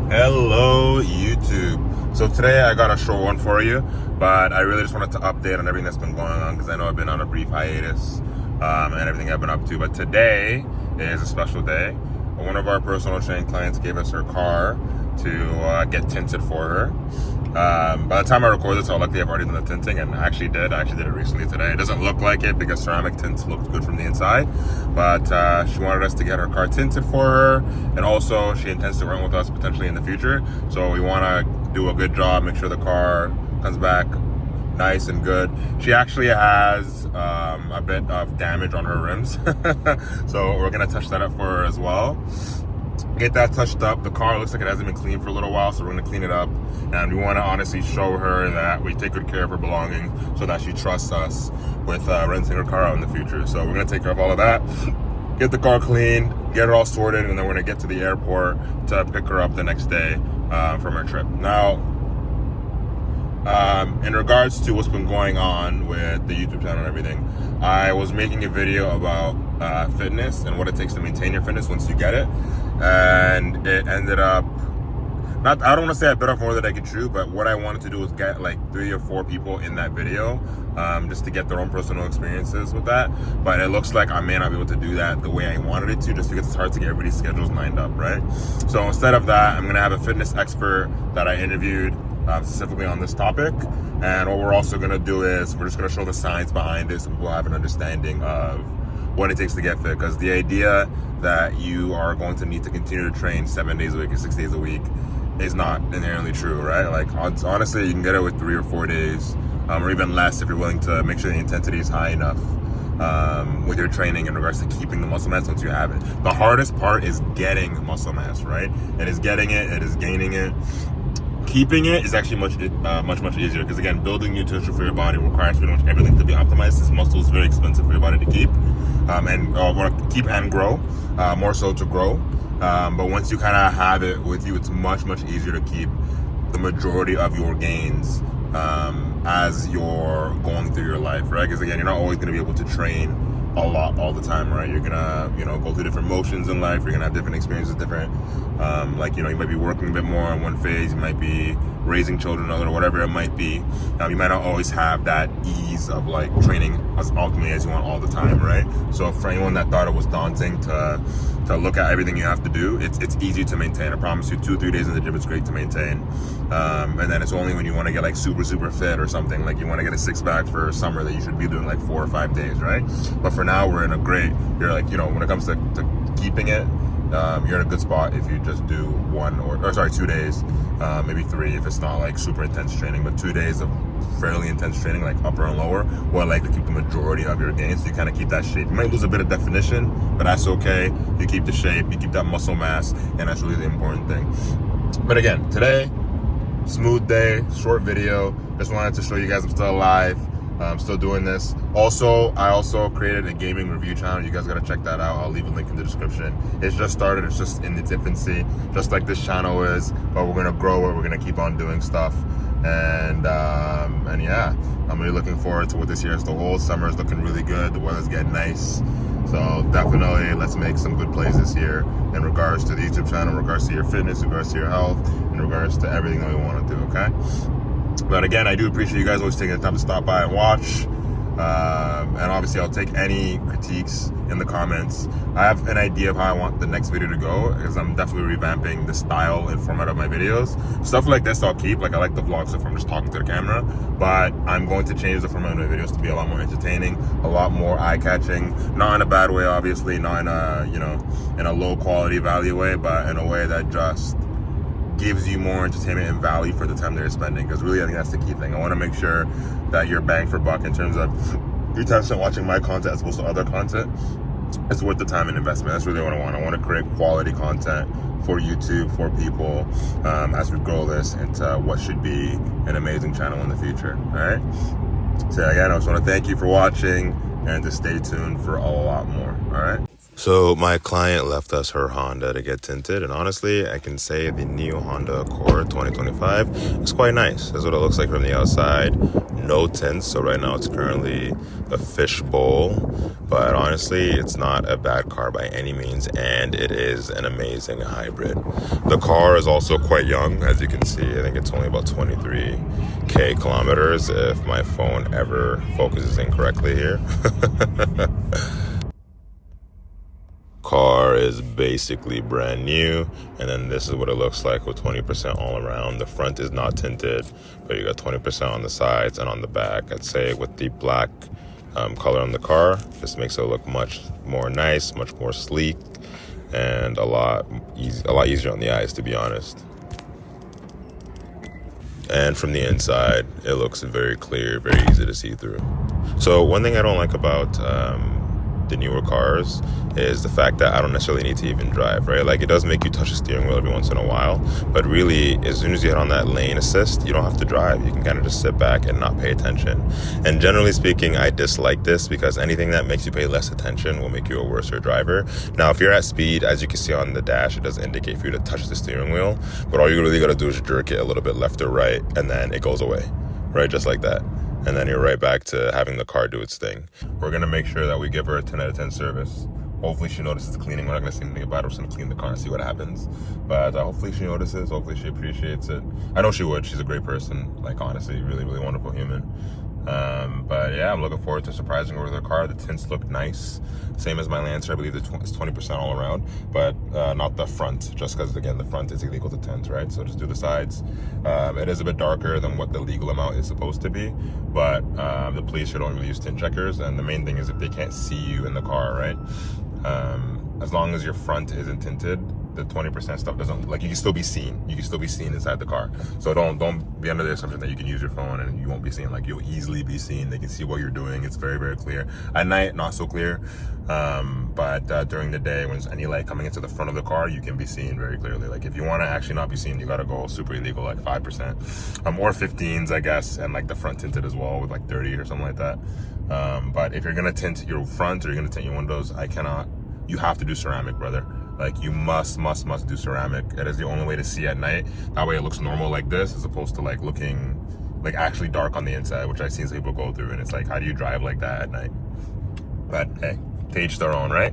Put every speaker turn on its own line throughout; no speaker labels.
Hello YouTube. So today I got a short one for you, but I really just wanted to update on everything that's been going on because I know I've been on a brief hiatus and everything I've been up to. But today is a special day. One of our personal training clients gave us her car to get tinted for her. By the time I record this, I'll likely have already done the tinting, and I actually did it recently today. It doesn't look like it because ceramic tints looked good from the inside, but she wanted us to get her car tinted for her, and also she intends to rent with us potentially in the future. So we want to do a good job, make sure the car comes back nice and good. She actually has a bit of damage on her rims, so we're gonna touch that up for her as well. Get that touched up. The car looks like it hasn't been cleaned for a little while, so we're going to clean it up, and we want to honestly show her that we take good care of her belongings so that she trusts us with renting her car out in the future. So we're going to take care of all of that, get the car cleaned, get it all sorted, and then we're going to get to the airport to pick her up the next day from her trip. Now, in regards to what's been going on with the YouTube channel and everything, I was making a video about fitness and what it takes to maintain your fitness once you get it, and it ended up I don't want to say I bit off more than I could chew, but what I wanted to do was get like 3 or 4 people in that video just to get their own personal experiences with that. But it looks like I may not be able to do that the way I wanted it to, just because it's hard to get everybody's schedules lined up, right? So instead of that, I'm going to have a fitness expert that I interviewed specifically on this topic, and what we're also going to do is we're just going to show the science behind this, and we'll have an understanding of what it takes to get fit, because the idea that you are going to need to continue to train 7 days a week or 6 days a week is not inherently true, right? Like honestly, you can get it with 3 or 4 days, or even less if you're willing to make sure the intensity is high enough with your training in regards to keeping the muscle mass once you have it. The hardest part is getting muscle mass, right? It is getting it, it is gaining it. Keeping it is actually much easier, because again, building new tissue for your body requires pretty much everything to be optimized. This muscle is very expensive for your body to keep, and keep and grow, more so to grow. But once you kind of have it with you, it's much easier to keep the majority of your gains as you're going through your life, right? Because again, you're not always going to be able to train a lot all the time, right? You're gonna, go through different motions in life. You're gonna have different experiences, different, you might be working a bit more on one phase. You might be raising children, or whatever it might be. You might not always have that ease of like training as ultimately as you want all the time, right? So for anyone that thought it was daunting to look at everything you have to do, it's easy to maintain. I promise you, 2-3 days in the gym is great to maintain. And then it's only when you want to get like super fit or something, like you want to get a 6-pack for summer, that you should be doing like 4 or 5 days, right? But for now, we're in a great, you're like, when it comes to keeping it, you're in a good spot if you just do 2 days, maybe 3 if it's not like super intense training, but 2 days of fairly intense training, like upper and lower, will like to keep the majority of your gains. So you kind of keep that shape. You might lose a bit of definition, but that's okay. You keep the shape, you keep that muscle mass, and that's really the important thing. But again, today, smooth day, short video. Just wanted to show you guys I'm still alive. I'm still doing this. I also created a gaming review channel. You guys gotta check that out. I'll leave a link in the description. It's just started. It's just in its infancy, just like this channel is. But we're gonna grow it. We're gonna keep on doing stuff. And yeah, I'm really looking forward to what this year is. The whole summer is looking really good. The weather's getting nice. So definitely, let's make some good plays this year in regards to the YouTube channel, in regards to your fitness, in regards to your health, in regards to everything that we want to do. Okay. But again, I do appreciate you guys always taking the time to stop by and watch. And obviously, I'll take any critiques in the comments. I have an idea of how I want the next video to go, because I'm definitely revamping the style and format of my videos. Stuff like this I'll keep. Like, I like the vlog stuff, I'm just talking to the camera. But I'm going to change the format of my videos to be a lot more entertaining, a lot more eye-catching. Not in a bad way, obviously. Not in a, in a low-quality value way, but in a way that just gives you more entertainment and value for the time that you're spending, because really I think that's the key thing. I want to make sure that you're bang for buck in terms of your time spent watching my content as opposed to other content. It's worth the time and investment. That's really what I want. I want to create quality content for YouTube, for people, as we grow this into what should be an amazing channel in the future. All right. So again, I just want to thank you for watching, and to stay tuned for a lot more. All right. So my client left us her Honda to get tinted, and honestly, I can say the new Honda Accord 2025 is quite nice. That's what it looks like from the outside. No tints, so right now it's currently a fishbowl, but honestly, it's not a bad car by any means, and it is an amazing hybrid. The car is also quite young, as you can see. I think it's only about 23k kilometers if my phone ever focuses incorrectly here. Car is basically brand new, and then this is what it looks like with 20% all around. The front is not tinted, but you got 20% on the sides and on the back. I'd say with the black color on the car, this makes it look much more nice, much more sleek, and a lot easier on the eyes, to be honest. And from the inside, it looks very clear, very easy to see through. So one thing I don't like about the newer cars is the fact that I don't necessarily need to even drive, right? Like, it does make you touch the steering wheel every once in a while, but really, as soon as you hit on that lane assist, you don't have to drive. You can kind of just sit back and not pay attention. And generally speaking, I dislike this because anything that makes you pay less attention will make you a worse driver. Now, if you're at speed, as you can see on the dash, it does indicate for you to touch the steering wheel, but all you really got to do is jerk it a little bit left or right, and then it goes away, right? Just like that. And then you're right back to having the car do its thing. We're gonna make sure that we give her a 10 out of 10 service. Hopefully she notices the cleaning. We're not gonna say anything about it. We're just gonna clean the car and see what happens. But hopefully she notices. Hopefully she appreciates it. I know she would. She's a great person. Like, honestly, really, really wonderful human. But yeah, I'm looking forward to surprising her with her car. The tints look nice. Same as my Lancer. I believe it's 20% all around, but not the front, just because, again, the front is illegal to tint, right? So just do the sides. It is a bit darker than what the legal amount is supposed to be, but the police here don't really use tint checkers, and the main thing is if they can't see you in the car, right? As long as your front isn't tinted, the 20% stuff doesn't, like, you can still be seen. You can still be seen inside the car. So don't be under the assumption that you can use your phone and you won't be seen. Like, you'll easily be seen. They can see what you're doing. It's very, very clear. At night, not so clear. But during the day, when there's any light coming into the front of the car, you can be seen very clearly. Like, if you want to actually not be seen, you got to go super illegal, like 5%. Or 15s, I guess, and like the front tinted as well with like 30 or something like that. But if you're going to tint your front or you're going to tint your windows, you have to do ceramic, brother. Like, you must do ceramic. It is the only way to see at night. That way it looks normal like this, as opposed to like looking like actually dark on the inside, which I've seen some people go through, and it's like, how do you drive like that at night? But hey, to each their own, right?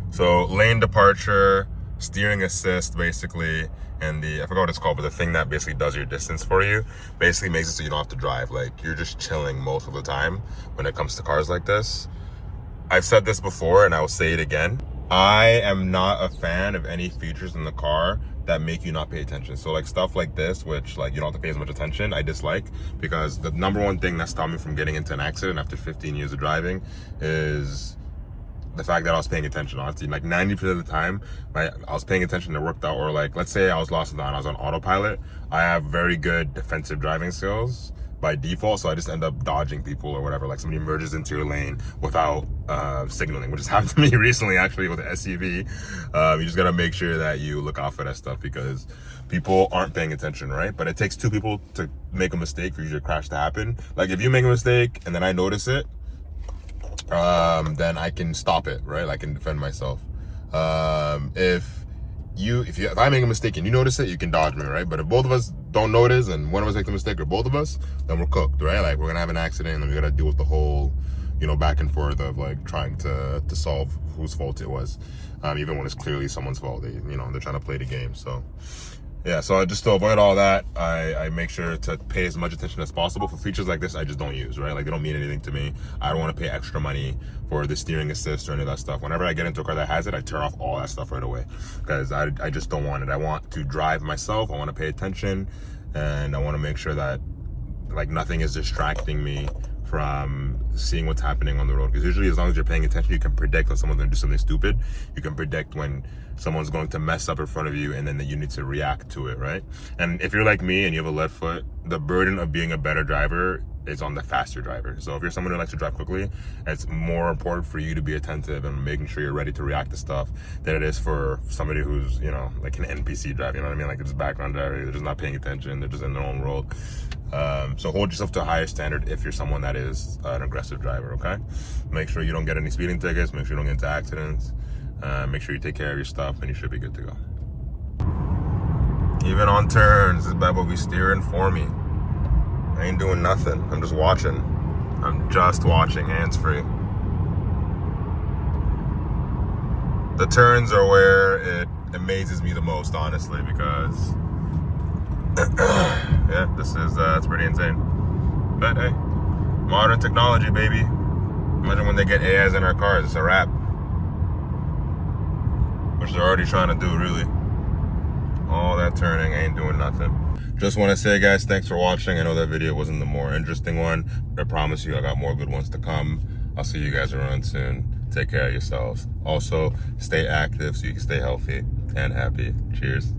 So lane departure, steering assist, basically, and I forgot what it's called, but the thing that basically does your distance for you, basically makes it so you don't have to drive. Like, you're just chilling most of the time when it comes to cars like this. I've said this before, and I will say it again. I am not a fan of any features in the car that make you not pay attention. So like stuff like this, which like you don't have to pay as much attention, I dislike, because the number one thing that stopped me from getting into an accident after 15 years of driving is the fact that I was paying attention. Honestly, like 90% of the time, I was paying attention, it worked out. Or like, let's say I was lost in the night, I was on autopilot. I have very good defensive driving skills by default, so I just end up dodging people or whatever. Like, somebody merges into your lane without signaling, which has happened to me recently, actually, with the SUV. You just gotta make sure that you look out for that stuff, because people aren't paying attention, right? But it takes two people to make a mistake for your crash to happen. Like, if you make a mistake and then I notice it, then I can stop it, right? I can defend myself. If I make a mistake and you notice it, you can dodge me, right? But if both of us don't notice and one of us makes a mistake, or both of us, then we're cooked, right? Like, we're gonna have an accident, and then we gotta deal with the whole, back and forth of like trying to solve whose fault it was, even when it's clearly someone's fault. They're trying to play the game. So yeah, so just to avoid all that, I make sure to pay as much attention as possible. For features like this, I just don't use, right? Like, they don't mean anything to me. I don't want to pay extra money for the steering assist or any of that stuff. Whenever I get into a car that has it, I turn off all that stuff right away, because I just don't want it. I want to drive myself. I want to pay attention, and I want to make sure that like nothing is distracting me from seeing what's happening on the road. Because usually, as long as you're paying attention, you can predict when someone's going to do something stupid. You can predict when someone's going to mess up in front of you, and then that you need to react to it, right? And if you're like me and you have a left foot, the burden of being a better driver is on the faster driver. So if you're someone who likes to drive quickly, it's more important for you to be attentive and making sure you're ready to react to stuff than it is for somebody who's, like an NPC driver, you know what I mean? Like, they're just background driver, they're just not paying attention, they're just in their own world. So hold yourself to a higher standard if you're someone that is an aggressive driver, okay? Make sure you don't get any speeding tickets. Make sure you don't get into accidents. Make sure you take care of your stuff, and you should be good to go. Even on turns, this bad boy be steering for me. I ain't doing nothing. I'm just watching. I'm just watching, hands-free. The turns are where it amazes me the most, honestly, because yeah, this is it's pretty insane. But hey, modern technology, baby. Imagine when they get AIs in our cars, it's a wrap. Which they're already trying to do, really. All that turning ain't doing nothing. Just want to say, guys, thanks for watching. I know that video wasn't the more interesting one, but I promise you I got more good ones to come. I'll see you guys around soon. Take care of yourselves. Also, stay active so you can stay healthy and happy. Cheers.